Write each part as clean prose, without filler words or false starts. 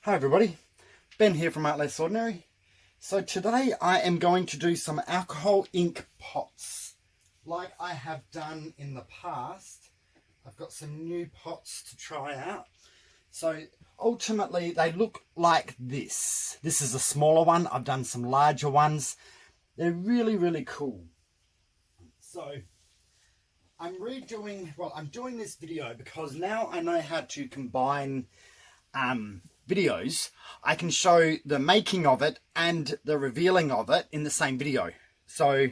Hi everybody, Ben here from Art Less Ordinary. So today I am going to do some alcohol ink pots like I have done in the past. I've got some new pots to try out. So ultimately they look like this. This is a smaller one. I've done some larger ones. They're really cool. So I'm doing this video because now I know how to combine videos. I can show the making of it and the revealing of it in the same video. So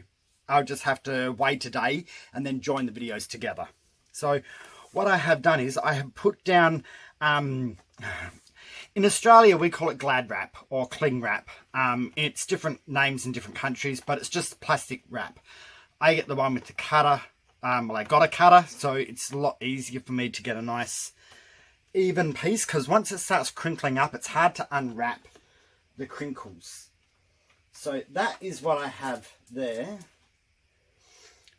I'll just have to wait a day and then join the videos together. So what I have done is I have put down, in Australia we call it glad wrap or cling wrap. It's different names in different countries, but it's just plastic wrap. I get the one with the cutter. Well, I got a cutter, so it's a lot easier for me to get a nice even piece, because once it starts crinkling up, it's hard to unwrap the crinkles. So that is what I have there.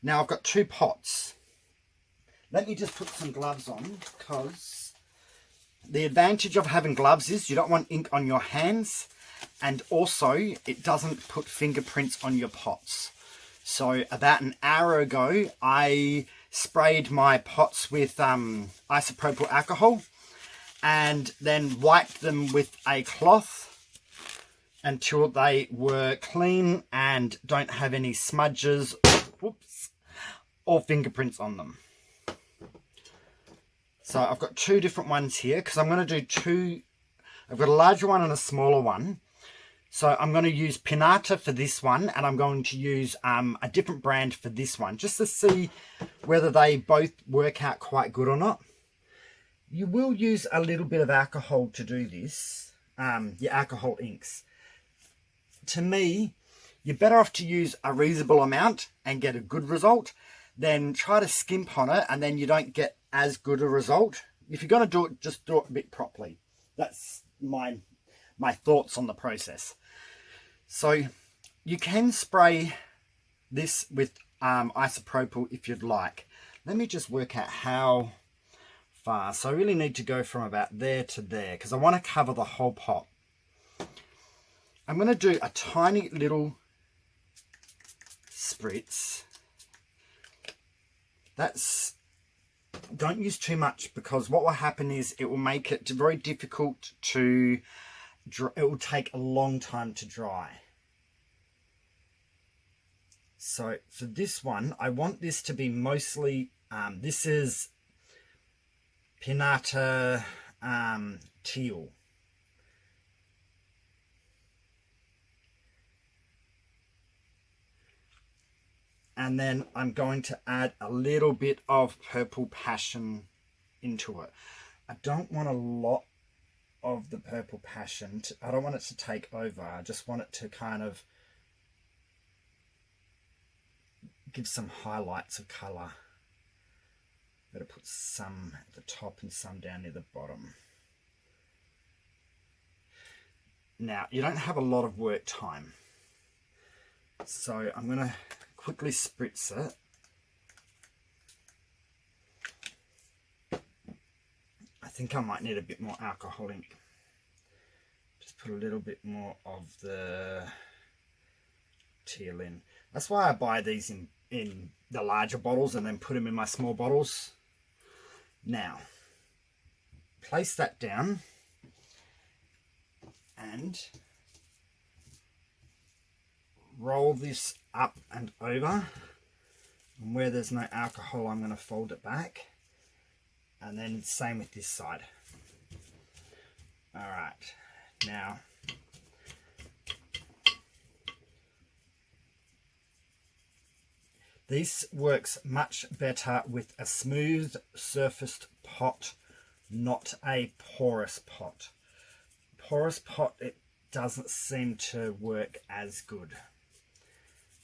Now I've got two pots. Let me just put some gloves on, because the advantage of having gloves is you don't want ink on your hands, and also it doesn't put fingerprints on your pots. So about an hour ago I sprayed my pots with isopropyl alcohol and then wiped them with a cloth until they were clean and don't have any smudges, or fingerprints on them. So I've got two different ones here because I'm going to do two. I've got a larger one and a smaller one. So I'm going to use Pinata for this one, and I'm going to use a different brand for this one, just to see whether they both work out quite good or not. You will use a little bit of alcohol to do this, your alcohol inks. To me, you're better off to use a reasonable amount and get a good result than try to skimp on it and then you don't get as good a result. If you're going to do it, just do it a bit properly. That's my thoughts on the process. So you can spray this with isopropyl if you'd like. Let me just work out how far. So I really need to go from about there to there because I want to cover the whole pot. I'm going to do a tiny little spritz. Don't use too much, because what will happen is it will make it very difficult to dry. It will take a long time to dry. So for this one, I want this to be mostly, this is pinata teal. And then I'm going to add a little bit of purple passion into it. I don't want a lot of the purple passion. I don't want it to take over. I just want it to kind of give some highlights of colour. Better put some at the top and some down near the bottom. Now, you don't have a lot of work time. So I'm going to quickly spritz it. I think I might need a bit more alcohol ink. Just put a little bit more of the teal in. That's why I buy these in the larger bottles and then put them in my small bottles. Now, place that down and roll this up and over, and where there's no alcohol I'm going to fold it back, and then same with this side. Alright, now this works much better with a smooth surfaced pot, not a porous pot. Porous pot, it doesn't seem to work as good.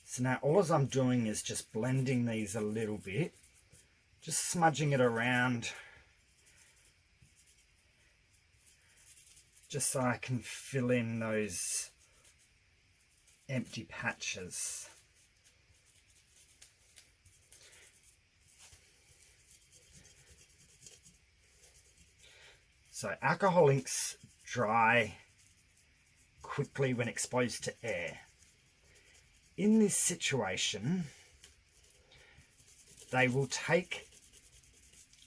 So now all I'm doing is just blending these a little bit, just smudging it around, just so I can fill in those empty patches. So alcohol inks dry quickly when exposed to air. In this situation, they will take,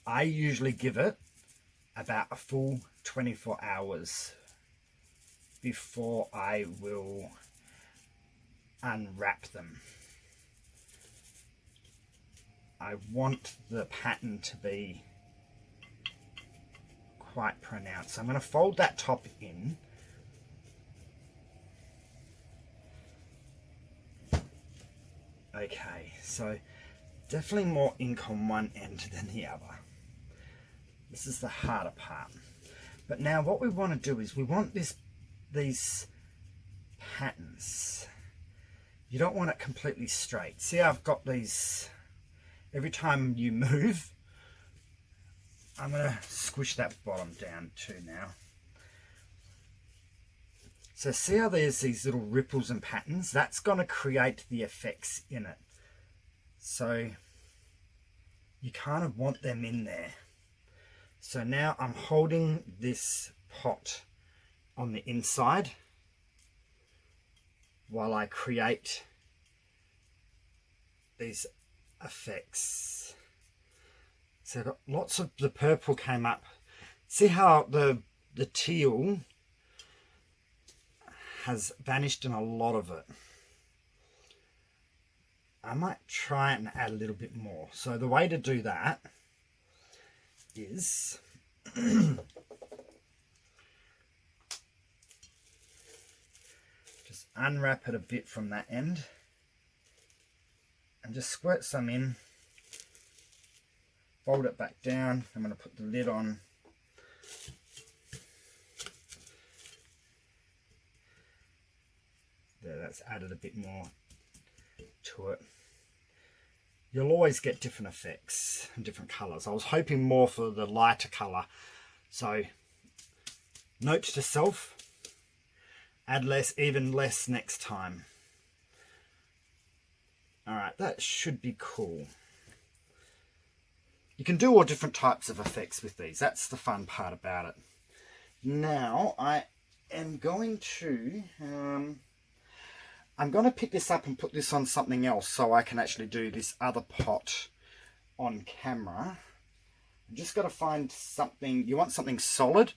I usually give it about a full 24 hours before I will unwrap them. I want the pattern to be quite pronounced. So I'm going to fold that top in. Okay, so definitely more ink on one end than the other. This is the harder part. But now what we want to do is we want these patterns. You don't want it completely straight. See, I've got these, every time you move, I'm going to squish that bottom down too now. So see how there's these little ripples and patterns? That's going to create the effects in it. So you kind of want them in there. So now I'm holding this pot on the inside while I create these effects. So I've got lots of the purple came up. See how the teal has vanished in a lot of it. I might try and add a little bit more. So the way to do that is just unwrap it a bit from that end and just squirt some in, fold it back down. I'm going to put the lid on. There, that's added a bit more to it. You'll always get different effects and different colours. I was hoping more for the lighter colour. So, note to self, add less, even less next time. Alright, that should be cool. You can do all different types of effects with these. That's the fun part about it. Now, I am going to... I'm going to pick this up and put this on something else so I can actually do this other pot on camera. I'm just got to find something, you want something solid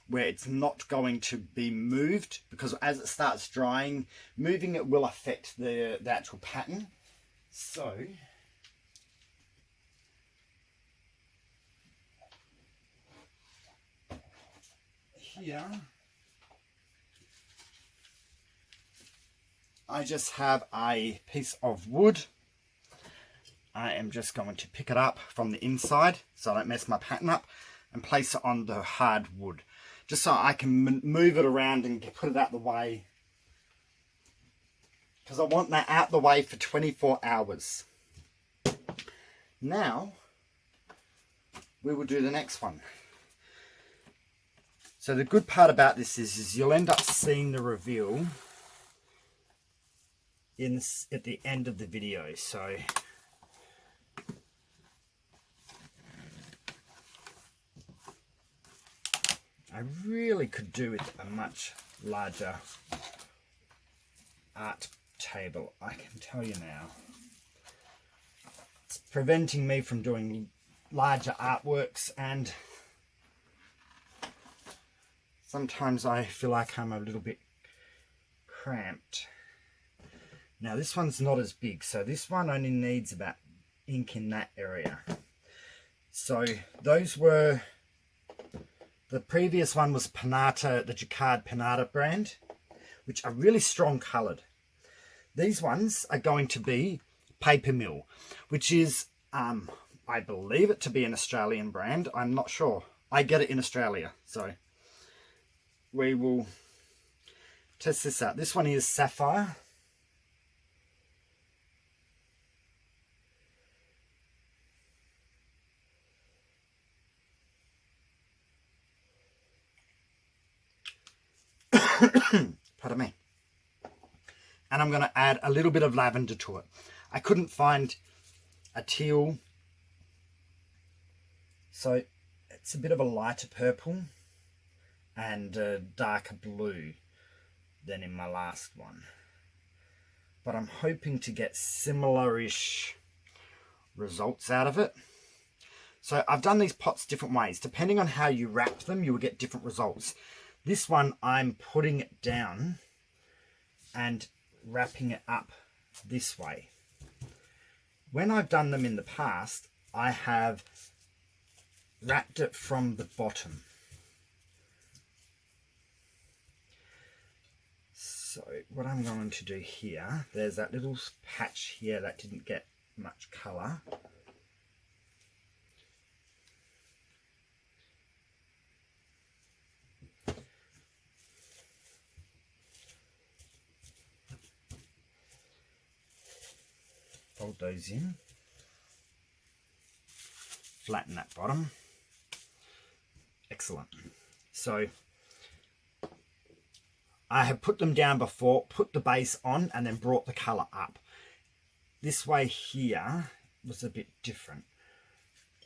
where it's not going to be moved, because as it starts drying, moving it will affect the actual pattern. So, here, I just have a piece of wood. I am just going to pick it up from the inside so I don't mess my pattern up and place it on the hard wood. Just so I can move it around and put it out the way. Because I want that out the way for 24 hours. Now, we will do the next one. So the good part about this is you'll end up seeing the reveal at the end of the video. So I really could do with a much larger art table, I can tell you now. It's preventing me from doing larger artworks, and sometimes I feel like I'm a little bit cramped. Now this one's not as big, so this one only needs about ink in that area. So those were, the previous one was Pinata, the Jaquard Pinata brand, which are really strong coloured. These ones are going to be Paper Mill, which is, I believe it to be an Australian brand. I'm not sure. I get it in Australia, so we will test this out. This one is Sapphire. Pardon me. And I'm going to add a little bit of lavender to it. I couldn't find a teal, so it's a bit of a lighter purple, and a darker blue than in my last one. But I'm hoping to get similar-ish results out of it. So I've done these pots different ways. Depending on how you wrap them, you will get different results. This one, I'm putting it down and wrapping it up this way. When I've done them in the past, I have wrapped it from the bottom. So what I'm going to do here, there's that little patch here that didn't get much colour. Fold those in. Flatten that bottom. Excellent. So I have put them down before, put the base on, and then brought the colour up. This way here was a bit different.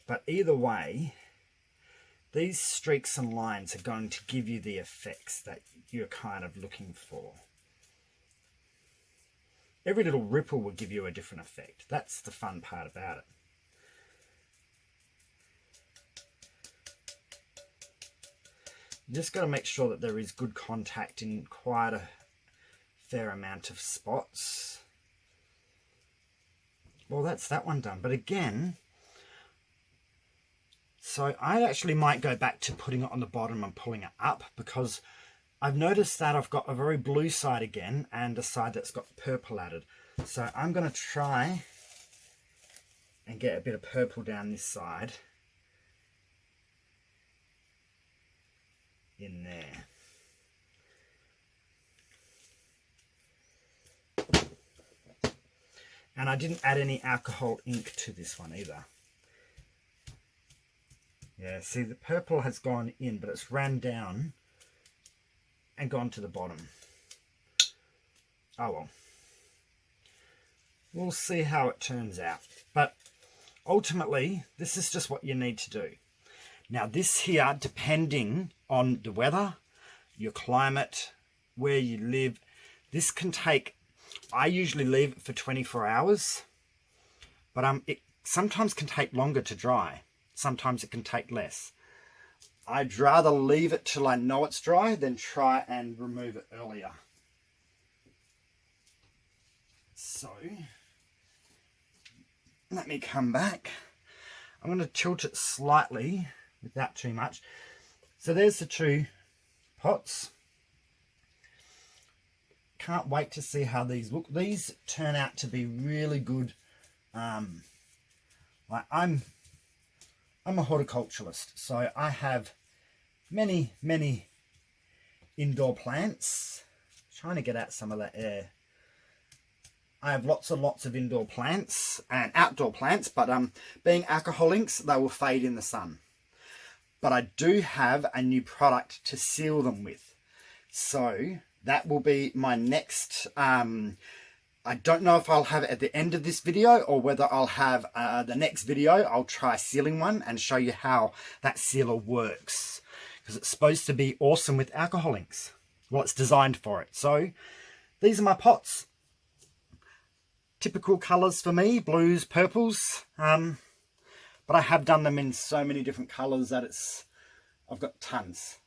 But either way, these streaks and lines are going to give you the effects that you're kind of looking for. Every little ripple will give you a different effect. That's the fun part about it. You just got to make sure that there is good contact in quite a fair amount of spots. Well, that's that one done. But again, so I actually might go back to putting it on the bottom and pulling it up, because I've noticed that I've got a very blue side again and a side that's got purple added. So I'm going to try and get a bit of purple down this side. In there. And I didn't add any alcohol ink to this one either. Yeah, see, the purple has gone in, but it's ran down and gone to the bottom. Oh well. We'll see how it turns out. But ultimately, this is just what you need to do. Now this here, depending on the weather, your climate, where you live, this can take, I usually leave it for 24 hours, but it sometimes can take longer to dry. Sometimes it can take less. I'd rather leave it till I know it's dry than try and remove it earlier. So, let me come back. I'm going to tilt it slightly without too much. So there's the two pots. Can't wait to see how these look. These turn out to be really good. Like I'm a horticulturalist, so I have many indoor plants. Trying to get out some of that air. I have lots and lots of indoor plants and outdoor plants, but being alcohol inks, they will fade in the sun. But I do have a new product to seal them with. So that will be my next, I don't know if I'll have it at the end of this video or whether I'll have the next video. I'll try sealing one and show you how that sealer works. Because it's supposed to be awesome with alcohol inks. Well, it's designed for it. So these are my pots. Typical colours for me, blues, purples. But I have done them in so many different colours that I've got tons.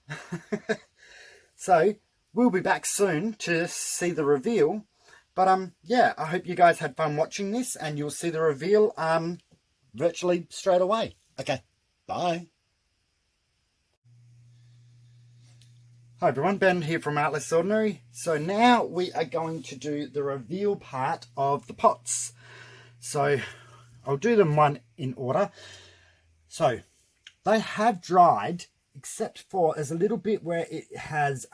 So we'll be back soon to see the reveal. But yeah, I hope you guys had fun watching this, and you'll see the reveal virtually straight away. Okay, bye. Hi everyone, Ben here from Art Less Ordinary. So now we are going to do the reveal part of the pots. So I'll do them one in order. So they have dried, except for there's a little bit where it has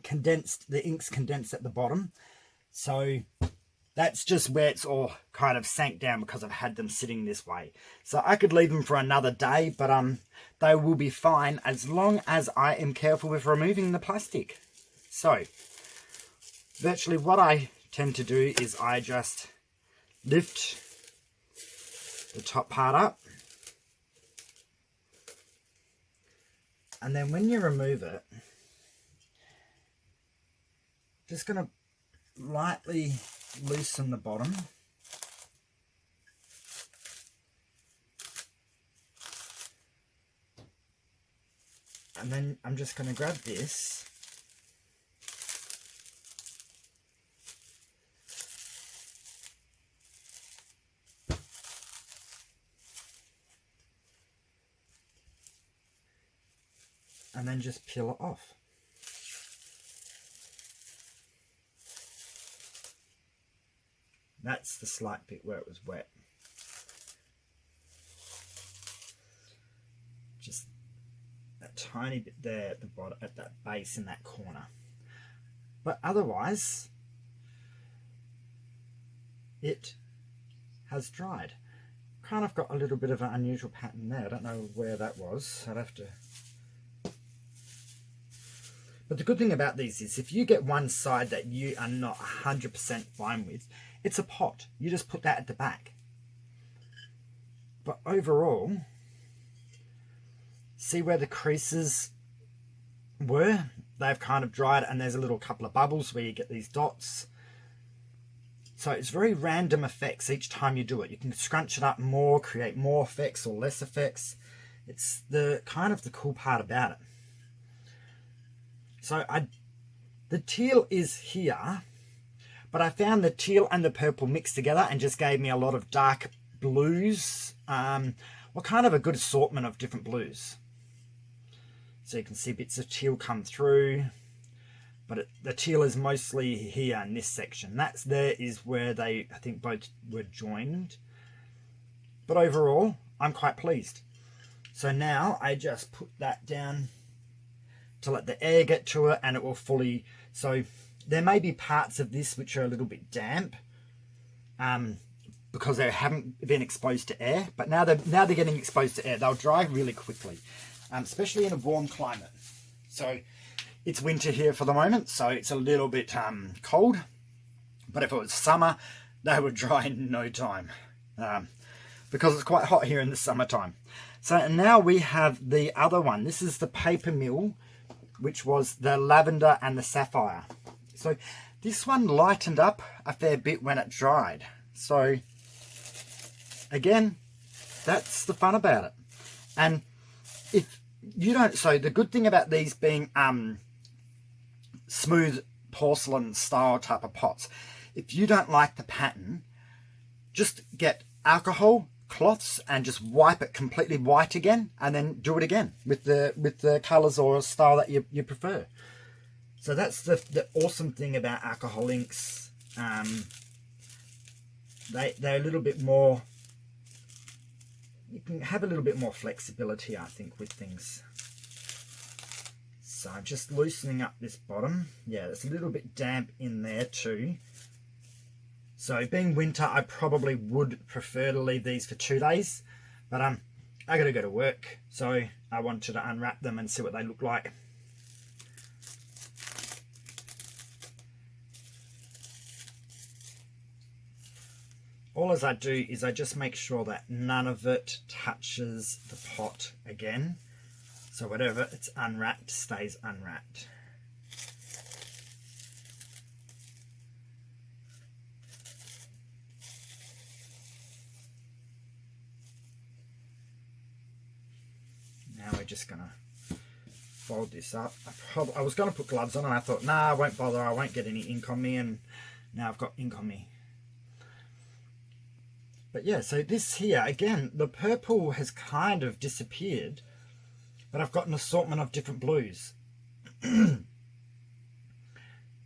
condensed, the ink's condensed at the bottom. So that's just where it's all kind of sank down because I've had them sitting this way. So I could leave them for another day, but they will be fine as long as I am careful with removing the plastic. So virtually what I tend to do is I just lift the top part up, And then when you remove it, just going to lightly loosen the bottom. And then I'm just going to grab this and then just peel it off. That's the slight bit where it was wet. Just a tiny bit there at the bottom, at that base in that corner. But otherwise, it has dried. Kind of got a little bit of an unusual pattern there. I don't know where that was. I'd have to... But the good thing about these is if you get one side that you are not 100% fine with, it's a pot. You just put that at the back. But overall, see where the creases were? They've kind of dried and there's a little couple of bubbles where you get these dots. So it's very random effects each time you do it. You can scrunch it up more, create more effects or less effects. It's the kind of the cool part about it. So the teal is here, but I found the teal and the purple mixed together and just gave me a lot of dark blues. Well, kind of a good assortment of different blues. So you can see bits of teal come through, but the teal is mostly here in this section. There is where they, I think, both were joined. But overall, I'm quite pleased. So now I just put that down to let the air get to it and it will fully... So there may be parts of this which are a little bit damp because they haven't been exposed to air. But now they're getting exposed to air. They'll dry really quickly, especially in a warm climate. So it's winter here for the moment, so it's a little bit cold. But if it was summer, they would dry in no time because it's quite hot here in the summertime. So now we have the other one. This is the paper mill, which was the lavender and the sapphire. So this one lightened up a fair bit when it dried. So again, that's the fun about it. And if you don't, so the good thing about these being smooth porcelain style type of pots, if you don't like the pattern, just get alcohol cloths and just wipe it completely white again and then do it again with the colors or style that you prefer. So that's the awesome thing about alcohol inks. They're a little bit more, you can have a little bit more flexibility, I think, with things. So I'm just loosening up this bottom. Yeah, there's a little bit damp in there too. So being winter, I probably would prefer to leave these for 2 days, but I got to go to work, so I wanted to unwrap them and see what they look like. All as I do is I just make sure that none of it touches the pot again. So whatever it's unwrapped stays unwrapped. Now we're just going to fold this up. I was going to put gloves on and I thought, nah, I won't bother. I won't get any ink on me, and now I've got ink on me. But yeah, so this here, again, the purple has kind of disappeared, but I've got an assortment of different blues.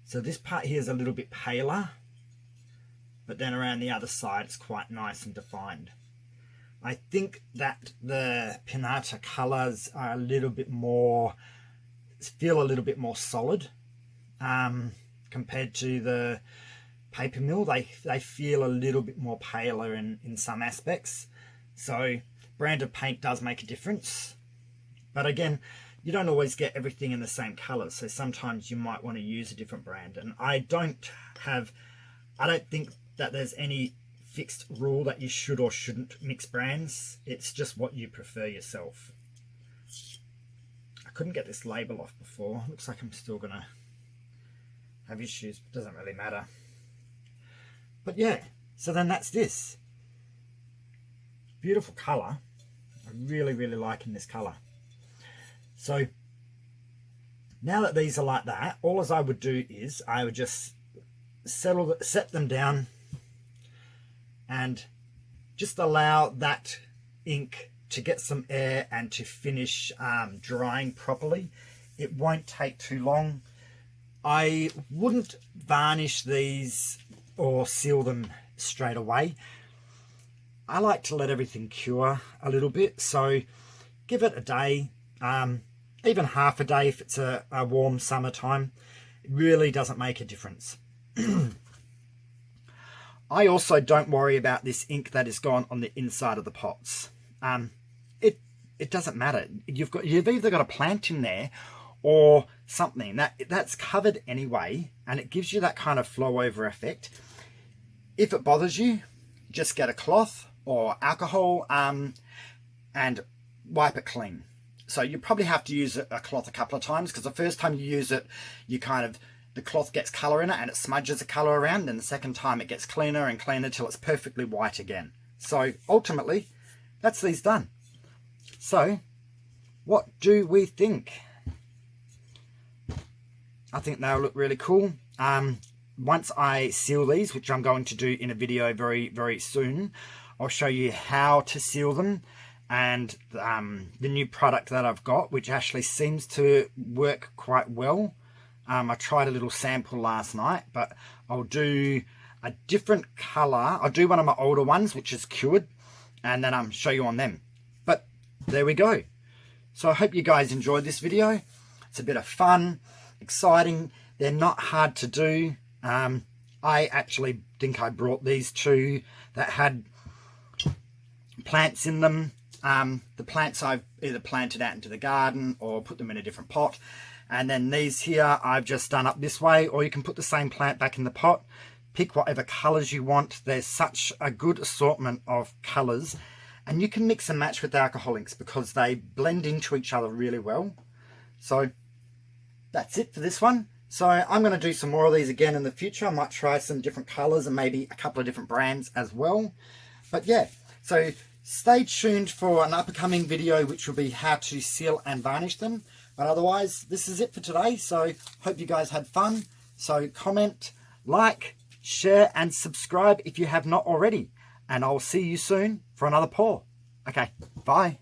So this part here is a little bit paler, but then around the other side it's quite nice and defined. I think that the pinata colours are a little bit more, feel a little bit more solid compared to the paper mill. They feel a little bit more paler in some aspects. So brand of paint does make a difference. But again, you don't always get everything in the same colours. So sometimes you might want to use a different brand. And I don't think that there's any fixed rule that you should or shouldn't mix brands. It's just what you prefer yourself. I couldn't get this label off before. Looks like I'm still gonna have issues, but doesn't really matter. But yeah, so then that's this. Beautiful colour. I'm really, really liking this colour. So now that these are like that, all as I would do is I would just set them down and just allow that ink to get some air and to finish drying properly. It won't take too long. I wouldn't varnish these or seal them straight away. I like to let everything cure a little bit, so give it a day, even half a day if it's a warm summertime. It really doesn't make a difference. I also don't worry about this ink that is gone on the inside of the pots. It doesn't matter. You've either got a plant in there or something that's covered anyway, and it gives you that kind of flow over effect. If it bothers you, just get a cloth or alcohol and wipe it clean. So you probably have to use a cloth a couple of times, because the first time you use it, the cloth gets colour in it and it smudges the colour around, and the second time it gets cleaner and cleaner till it's perfectly white again. So ultimately, that's these done. So what do we think? I think they'll look really cool. Once I seal these, which I'm going to do in a video very, very soon, I'll show you how to seal them and the new product that I've got, which actually seems to work quite well. I tried a little sample last night, but I'll do a different colour. I'll do one of my older ones, which is cured, and then I'll show you on them. But there we go. So I hope you guys enjoyed this video. It's a bit of fun, exciting. They're not hard to do. I actually think I brought these two that had plants in them. The plants I've either planted out into the garden or put them in a different pot. And then these here I've just done up this way, or you can put the same plant back in the pot. Pick whatever colours you want. There's such a good assortment of colours, and you can mix and match with the alcohol inks because they blend into each other really well. So that's it for this one. So I'm going to do some more of these again in the future. I might try some different colours and maybe a couple of different brands as well. But yeah, so stay tuned for an upcoming video, which will be how to seal and varnish them. But otherwise, this is it for today. So hope you guys had fun. So comment, like, share and subscribe if you have not already. And I'll see you soon for another pour. Okay, bye.